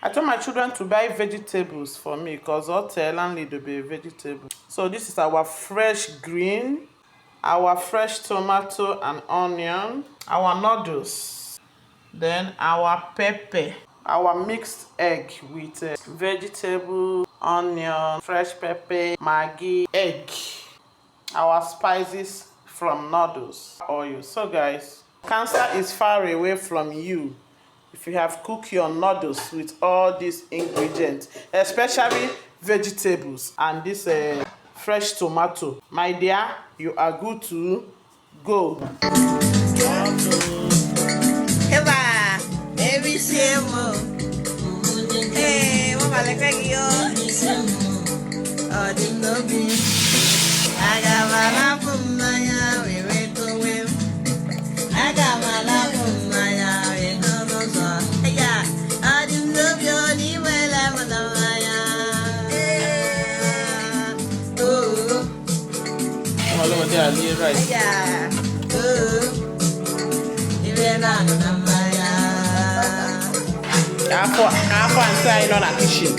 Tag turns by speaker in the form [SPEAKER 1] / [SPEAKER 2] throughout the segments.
[SPEAKER 1] I told my children to buy vegetables for me because hotel landlady will be vegetable. So this is our fresh green, our fresh tomato and onion, our noodles, then our pepper, our mixed egg with vegetable, onion, fresh pepper, maggi, egg, our spices from noodles, oil. So guys, cancer is far away from you if you have cooked your noodles with all these ingredients, especially vegetables and this fresh tomato. My dear, you are good to go.
[SPEAKER 2] Baby, hey, mama, like you. Oh, didn't know me. I got my love from Maya, we went to him. I got my love from Maya, we don't know so. Yeah, I didn't love you, only well, I was a Maya. Oh,
[SPEAKER 1] Hello, dear, you're right.
[SPEAKER 2] yeah. Oh, even I don't know Maya.
[SPEAKER 1] Half inside on a kitchen.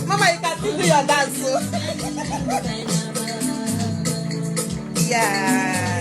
[SPEAKER 2] Mama, you can still do your dance. Yeah.